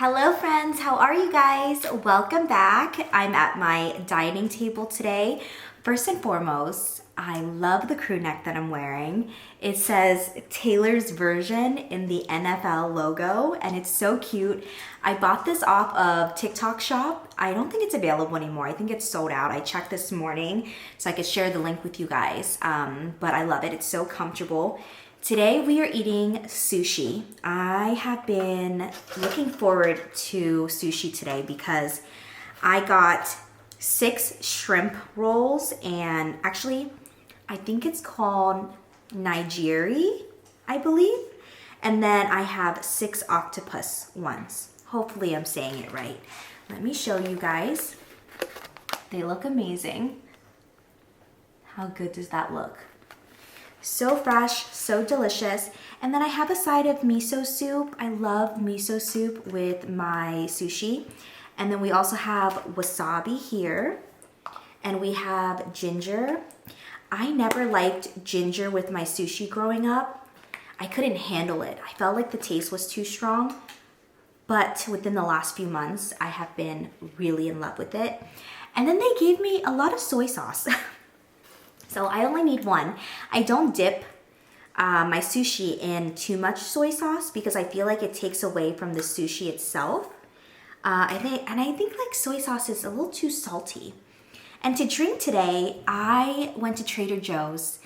Hello friends, how are you guys? Welcome back. I'm at my dining table today. First and foremost, I love the crew neck that I'm wearing. It says Taylor's version in the NFL logo and it's so cute. I bought this off of TikTok shop. I don't think it's available anymore. I think it's sold out. I checked this morning so I could share the link with you guys. But I love it. It's so comfortable. Today we are eating sushi. I have been looking forward to sushi today because I got 6 shrimp rolls and actually I think it's called Nigiri, I believe. And then I have 6 octopus ones. Hopefully I'm saying it right. Let me show you guys. They look amazing. How good does that look? So fresh, so delicious. And then I have a side of miso soup. I love miso soup with my sushi. And then we also have wasabi here. And we have ginger. I never liked ginger with my sushi growing up. I couldn't handle it. I felt like the taste was too strong. But within the last few months, I have been really in love with it. And then they gave me a lot of soy sauce. So I only need one. I don't dip my sushi in too much soy sauce because I feel like it takes away from the sushi itself. I think like soy sauce is a little too salty. And to drink today, I went to Trader Joe's.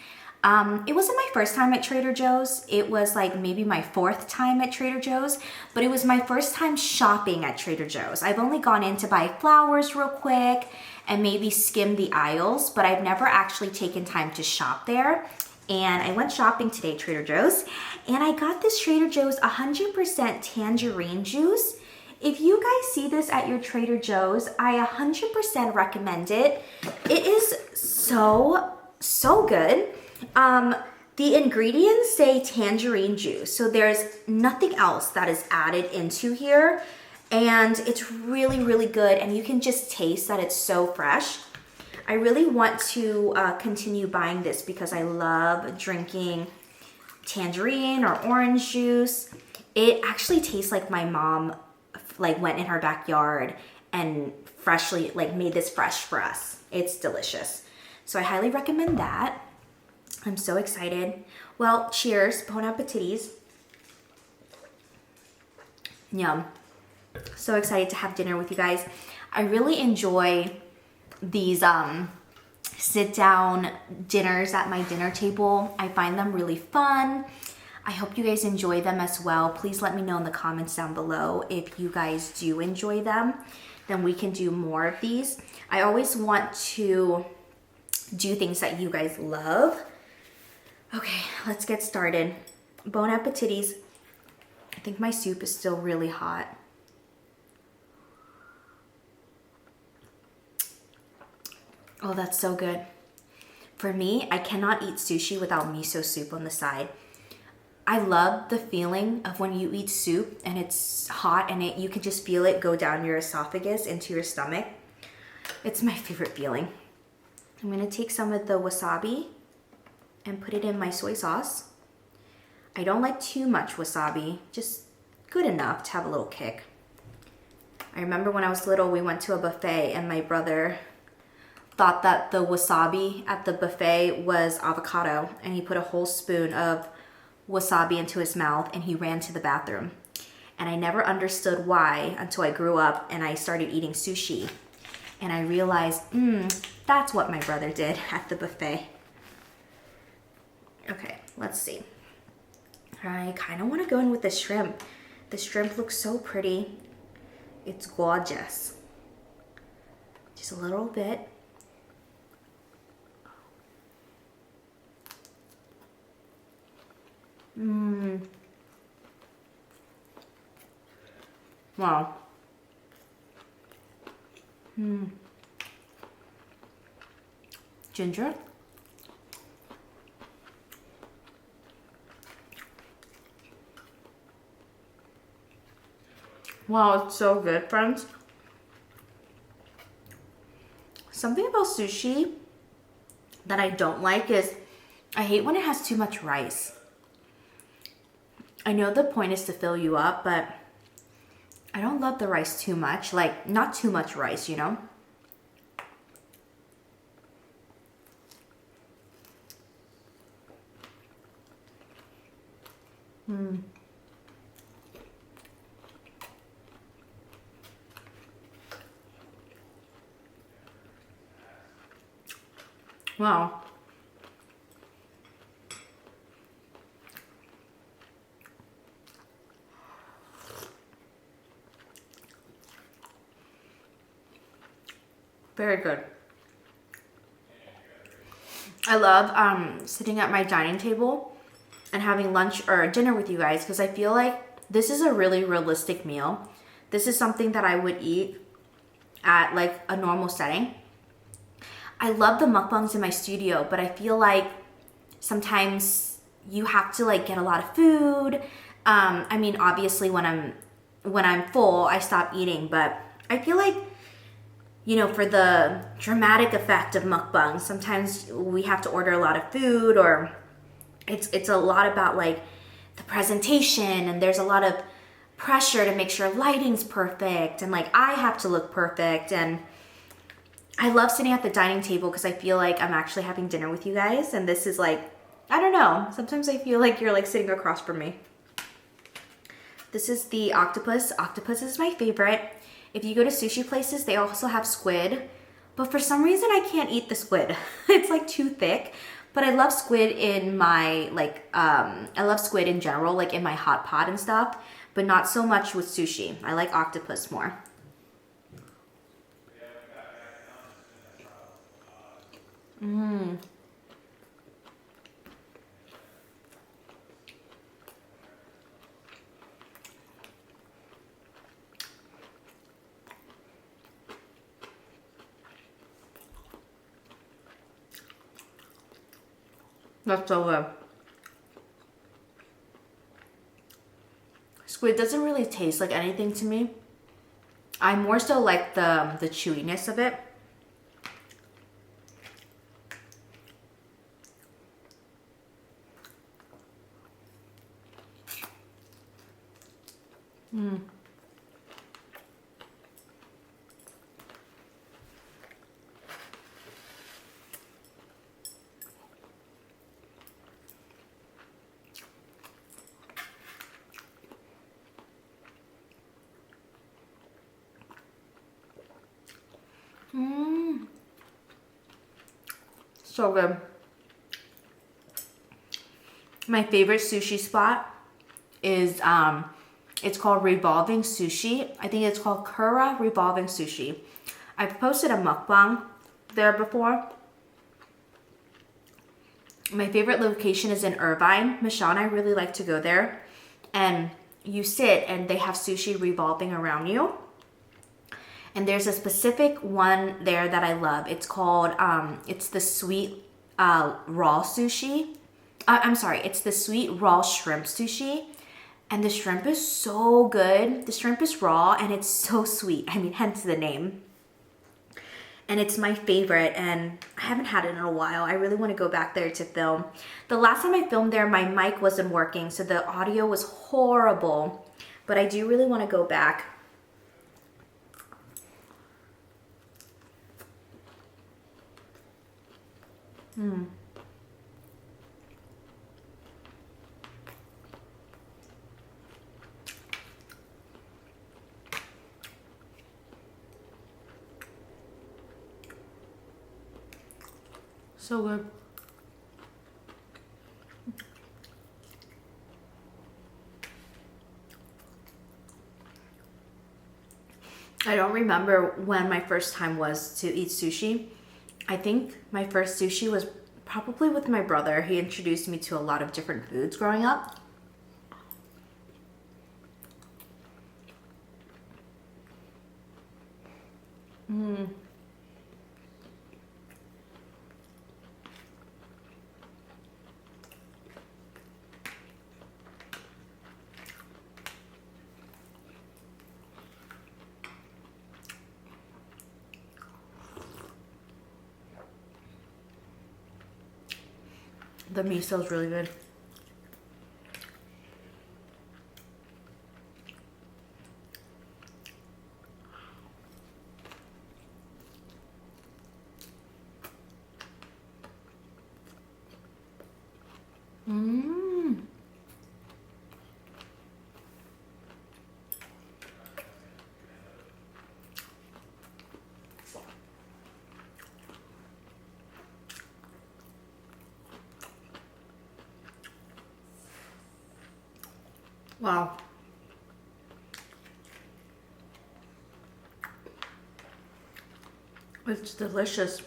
It wasn't my first time at Trader Joe's. It was like maybe my 4th time at Trader Joe's, but it was my first time shopping at Trader Joe's. I've only gone in to buy flowers real quick and maybe skim the aisles, but I've never actually taken time to shop there. And I went shopping today at Trader Joe's, and I got this Trader Joe's 100% tangerine juice. If you guys see this at your Trader Joe's, I 100% recommend it. It is so good. The ingredients say tangerine juice, so there's nothing else that is added into here. And it's really, really good. And you can just taste that it's so fresh. I really want to continue buying this because I love drinking tangerine or orange juice. It actually tastes like my mom went in her backyard and freshly made this fresh for us. It's delicious. So I highly recommend that. I'm so excited. Well, cheers. Bon appétit. Yum. So excited to have dinner with you guys. I really enjoy these sit down dinners at my dinner table. I find them really fun. I hope you guys enjoy them as well. Please let me know in the comments down below if you guys do enjoy them. Then we can do more of these. I always want to do things that you guys love. Okay, let's get started. Bon appétit. I think my soup is still really hot. Oh, that's so good. For me, I cannot eat sushi without miso soup on the side. I love the feeling of when you eat soup and it's hot and you can just feel it go down your esophagus into your stomach. It's my favorite feeling. I'm gonna take some of the wasabi and put it in my soy sauce. I don't like too much wasabi, just good enough to have a little kick. I remember when I was little, we went to a buffet and my brother thought that the wasabi at the buffet was avocado, and he put a whole spoon of wasabi into his mouth and he ran to the bathroom. And I never understood why until I grew up and I started eating sushi. And I realized, that's what my brother did at the buffet. Okay, let's see. I kind of want to go in with the shrimp. The shrimp looks so pretty. It's gorgeous. Just a little bit. Wow. Ginger. Wow, it's so good, friends. Something about sushi that I don't like is I hate when it has too much rice. I know the point is to fill you up, but I don't love the rice too much, like not too much rice, you know? Wow. Very good. I love sitting at my dining table and having lunch or dinner with you guys because I feel like this is a really realistic meal. This is something that I would eat at like a normal setting. I love the mukbangs in my studio, but I feel like sometimes you have to like get a lot of food. I mean, obviously when I'm full, I stop eating, but I feel like, you know, for the dramatic effect of mukbang, sometimes we have to order a lot of food, or it's a lot about like the presentation, and there's a lot of pressure to make sure lighting's perfect, and like I have to look perfect. And I love sitting at the dining table because I feel like I'm actually having dinner with you guys, and this is like, I don't know, sometimes I feel like you're like sitting across from me. This is the octopus. Octopus is my favorite. If you go to sushi places, they also have squid, but for some reason I can't eat the squid. It's like too thick, but I love squid in my, like, I love squid in general, like in my hot pot and stuff, but not so much with sushi. I like octopus more. That's so good. Squid doesn't really taste like anything to me. I more so like the chewiness of it. So good. My favorite sushi spot is it's called Revolving Sushi. I think it's called Kura Revolving Sushi. I've posted a mukbang there before. My favorite location is in Irvine. Michelle and I really like to go there. And you sit and they have sushi revolving around you. And there's a specific one there that I love. It's called, it's the sweet raw sushi. I'm sorry, it's the sweet raw shrimp sushi. And the shrimp is so good. The shrimp is raw and it's so sweet. I mean, hence the name. And it's my favorite, and I haven't had it in a while. I really want to go back there to film. The last time I filmed there, my mic wasn't working, so the audio was horrible. But I do really want to go back. So good. I don't remember when my first time was to eat sushi. I think my first sushi was probably with my brother. He introduced me to a lot of different foods growing up. The miso is really good. Wow. It's delicious.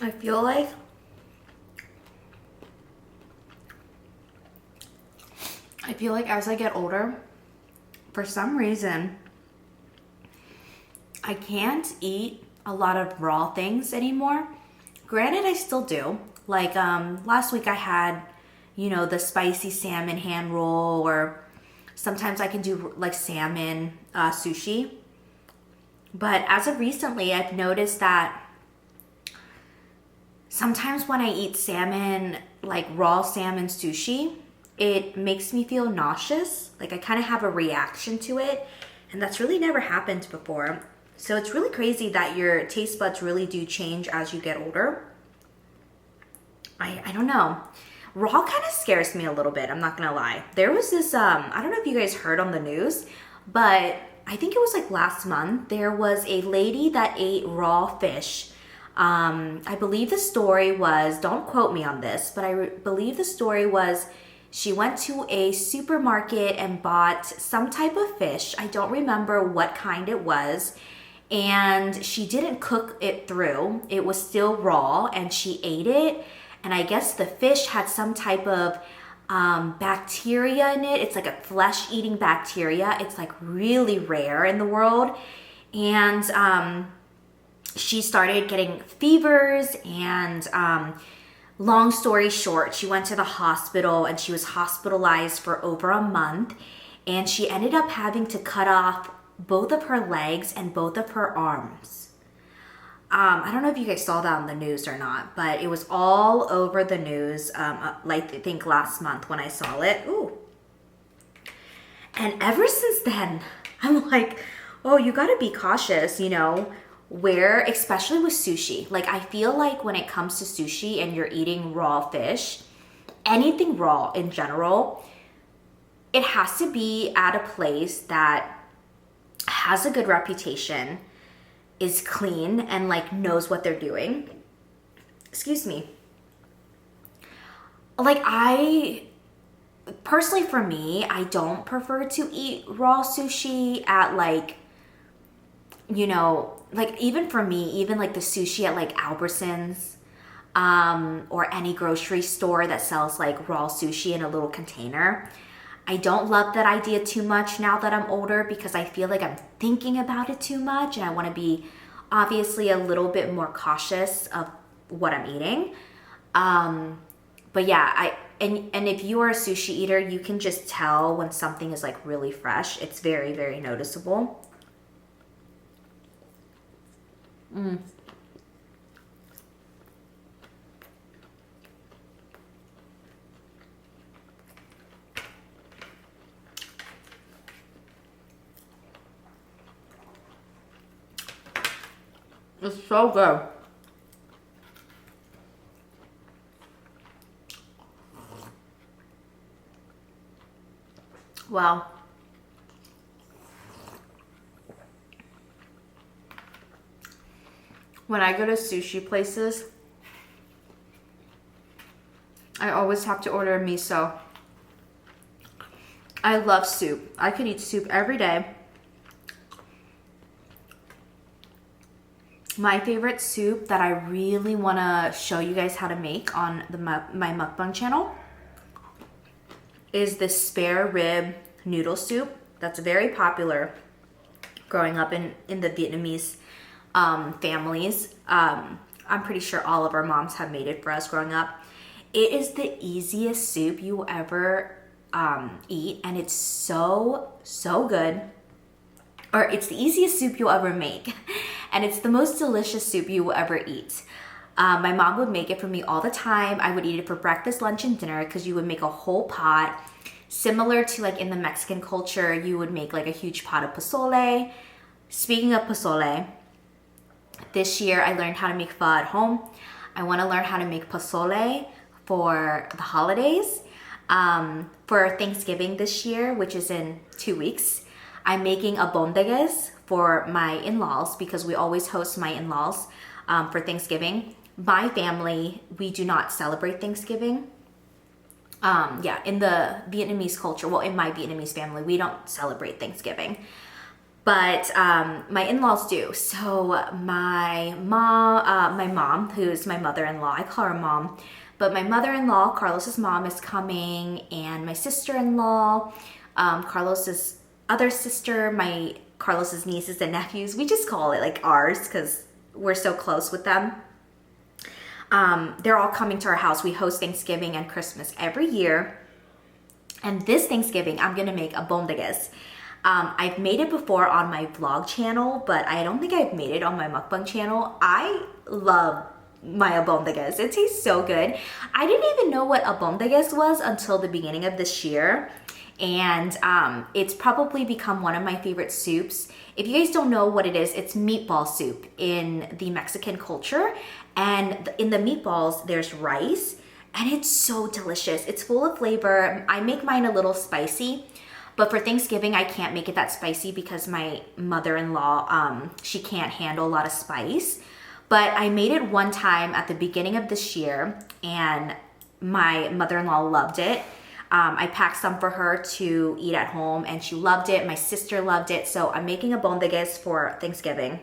I feel like as I get older, for some reason, I can't eat a lot of raw things anymore. Granted, I still do. Like last week I had, you know, the spicy salmon hand roll, or sometimes I can do like salmon sushi. But as of recently, I've noticed that sometimes when I eat salmon, like raw salmon sushi, it makes me feel nauseous. Like I kind of have a reaction to it. And that's really never happened before. So it's really crazy that your taste buds really do change as you get older. I don't know. Raw kind of scares me a little bit, I'm not gonna lie. There was this, I don't know if you guys heard on the news, but I think it was like last month, there was a lady that ate raw fish. I believe the story was, don't quote me on this, but I believe the story was she went to a supermarket and bought some type of fish. I don't remember what kind it was. And she didn't cook it through. It was still raw and she ate it. And I guess the fish had some type of bacteria in it. It's like a flesh-eating bacteria. It's like really rare in the world. And she started getting fevers and long story short, she went to the hospital and she was hospitalized for over a month. And she ended up having to cut off both of her legs and both of her arms. I don't know if you guys saw that on the news or not, but it was all over the news, like I think last month when I saw it. Ooh. And ever since then, I'm like, oh, you gotta be cautious, you know, where, especially with sushi. Like I feel like when it comes to sushi and you're eating raw fish, anything raw in general, it has to be at a place that has a good reputation, is clean, and like knows what they're doing. Excuse me. Like I, personally for me, I don't prefer to eat raw sushi at like, you know, like even for me, even like the sushi at like Albertsons, or any grocery store that sells like raw sushi in a little container. I don't love that idea too much now that I'm older because I feel like I'm thinking about it too much and I want to be obviously a little bit more cautious of what I'm eating. But yeah, and if you are a sushi eater, you can just tell when something is like really fresh. It's very, very noticeable. It's so good. Wow. When I go to sushi places, I always have to order a miso. I love soup. I could eat soup every day. My favorite soup that I really want to show you guys how to make on my mukbang channel is this spare rib noodle soup that's very popular growing up in the Vietnamese families. I'm pretty sure all of our moms have made it for us growing up. It is the easiest soup you will ever eat, and it's so good. Or it's the easiest soup you'll ever make. And it's the most delicious soup you will ever eat. My mom would make it for me all the time. I would eat it for breakfast, lunch, and dinner because you would make a whole pot. Similar to like in the Mexican culture, you would make like a huge pot of pozole. Speaking of pozole, this year I learned how to make pho at home. I want to learn how to make pozole for the holidays. For Thanksgiving this year, which is in 2 weeks, I'm making albondigas for my in-laws because we always host my in-laws for Thanksgiving. My family, we do not celebrate Thanksgiving. In the Vietnamese culture, well, in my Vietnamese family, we don't celebrate Thanksgiving. But my in-laws do. So my mom, who's my mother-in-law, I call her mom, but my mother-in-law, Carlos's mom, is coming, and my sister-in-law, Carlos's other sister, Carlos's nieces and nephews. We just call it like ours because we're so close with them. They're all coming to our house. We host Thanksgiving and Christmas every year. And this Thanksgiving, I'm gonna make albondigas. I've made it before on my vlog channel, but I don't think I've made it on my mukbang channel. I love my albondigas. It tastes so good. I didn't even know what albondigas was until the beginning of this year. And it's probably become one of my favorite soups. If you guys don't know what it is, it's meatball soup in the Mexican culture. And in the meatballs, there's rice, and it's so delicious. It's full of flavor. I make mine a little spicy, but for Thanksgiving, I can't make it that spicy because my mother-in-law, she can't handle a lot of spice. But I made it one time at the beginning of this year, and my mother-in-law loved it. I packed some for her to eat at home, and she loved it. My sister loved it. So I'm making albondigas for Thanksgiving.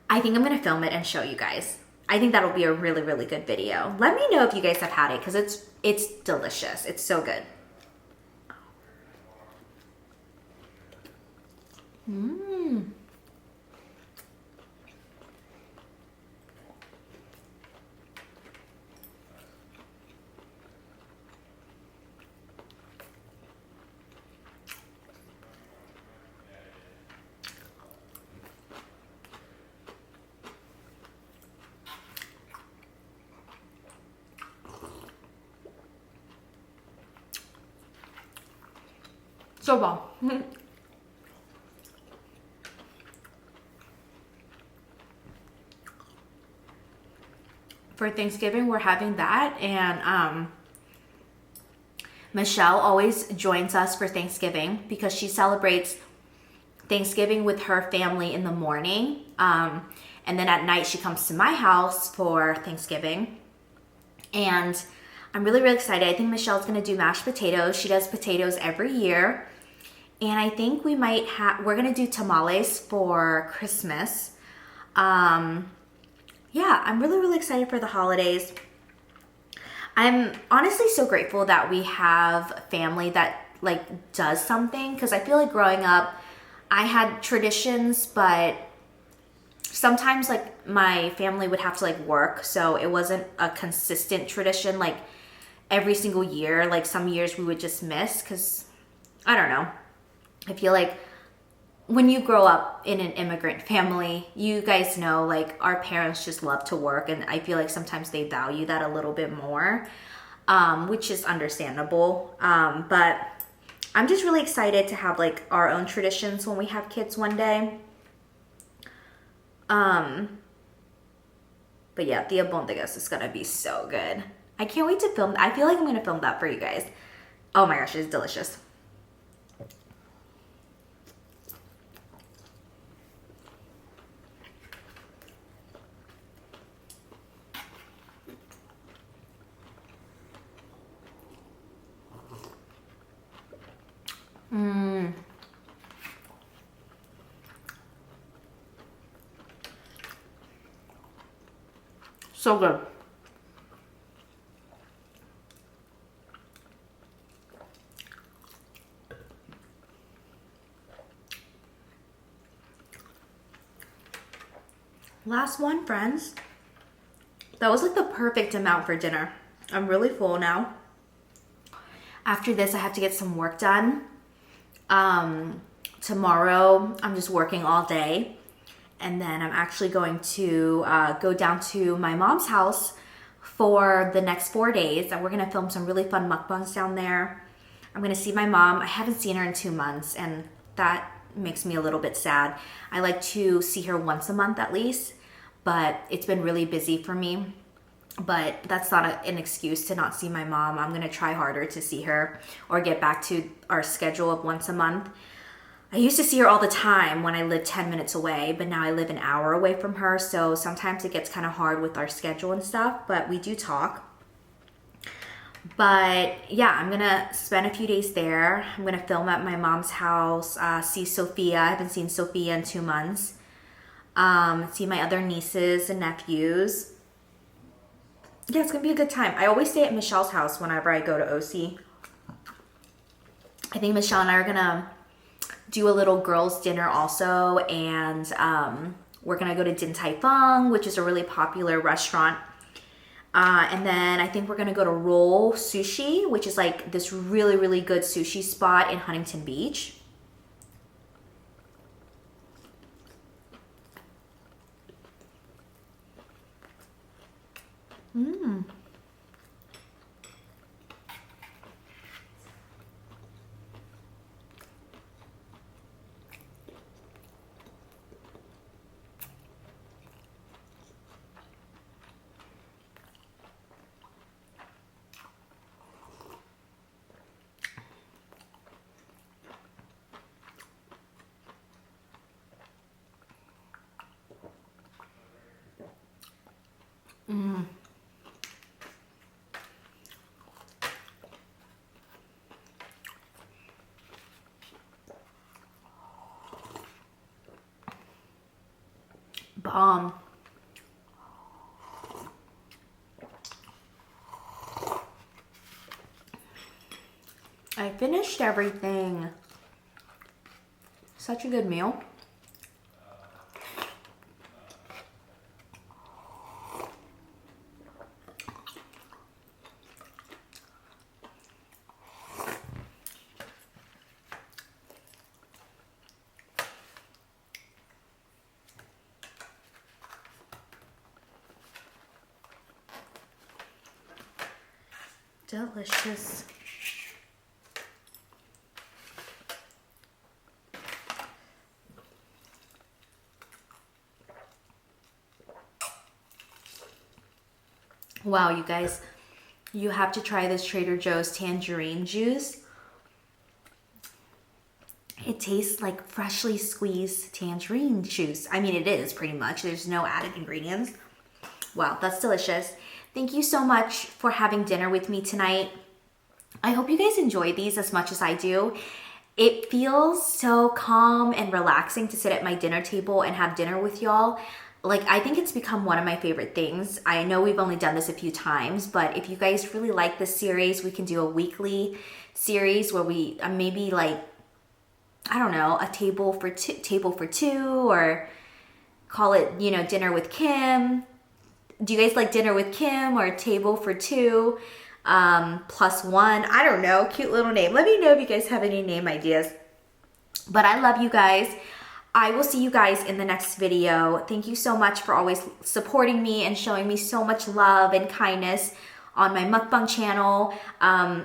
I think I'm gonna film it and show you guys. I think that'll be a really, really good video. Let me know if you guys have had it because it's delicious. It's so good. Mmm. So bomb. For Thanksgiving, we're having that, and Michelle always joins us for Thanksgiving because she celebrates Thanksgiving with her family in the morning, and then at night she comes to my house for Thanksgiving. And I'm really, really excited. I think Michelle's gonna do mashed potatoes. She does potatoes every year. And I think we're gonna do tamales for Christmas. Yeah, I'm really, really excited for the holidays. I'm honestly so grateful that we have family that like does something, because I feel like growing up, I had traditions, but sometimes like my family would have to like work, so it wasn't a consistent tradition like every single year. Like some years we would just miss because, I don't know. I feel like when you grow up in an immigrant family, you guys know like our parents just love to work, and I feel like sometimes they value that a little bit more, which is understandable. But I'm just really excited to have like our own traditions when we have kids one day. But yeah, the albondigas is gonna be so good. I can't wait to film. I feel like I'm gonna film that for you guys. Oh my gosh, it's delicious. Mmm. So good. Last one, friends. That was like the perfect amount for dinner. I'm really full now. After this, I have to get some work done. Tomorrow, I'm just working all day. And then I'm actually going to go down to my mom's house for the next 4 days, and we're gonna film some really fun mukbangs down there. I'm gonna see my mom. I haven't seen her in 2 months, and that makes me a little bit sad. I like to see her once a month at least, but it's been really busy for me. But that's not an excuse to not see my mom. I'm gonna try harder to see her or get back to our schedule of once a month. I used to see her all the time when I lived 10 minutes away, but now I live an hour away from her, so sometimes it gets kind of hard with our schedule and stuff, but we do talk. But yeah, I'm gonna spend a few days there. I'm gonna film at my mom's house, see Sophia. I haven't seen Sophia in 2 months. See my other nieces and nephews. Yeah, it's gonna be a good time. I always stay at Michelle's house whenever I go to OC. I think Michelle and I are gonna do a little girls' dinner also, and we're gonna go to Din Tai Fung, which is a really popular restaurant. And then I think we're gonna go to Roll Sushi, which is like this really, really good sushi spot in Huntington Beach. Bomb. I finished everything. Such a good meal. Delicious. Wow, you guys, you have to try this Trader Joe's tangerine juice. It tastes like freshly squeezed tangerine juice. I mean, it is pretty much. There's no added ingredients. Wow, that's delicious. Thank you so much for having dinner with me tonight. I hope you guys enjoy these as much as I do. It feels so calm and relaxing to sit at my dinner table and have dinner with y'all. Like, I think it's become one of my favorite things. I know we've only done this a few times, but if you guys really like this series, we can do a weekly series where we maybe like, I don't know, a table for two, or call it, you know, dinner with Kim. Do you guys like dinner with Kim or table for two? Plus one. I don't know. Cute little name. Let me know if you guys have any name ideas. But I love you guys. I will see you guys in the next video. Thank you so much for always supporting me and showing me so much love and kindness on my mukbang channel.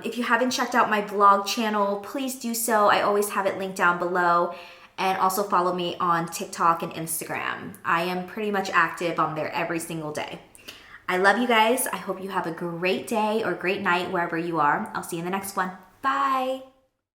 If you haven't checked out my vlog channel, please do so. I always have it linked down below. And also follow me on TikTok and Instagram. I am pretty much active on there every single day. I love you guys. I hope you have a great day or great night wherever you are. I'll see you in the next one. Bye.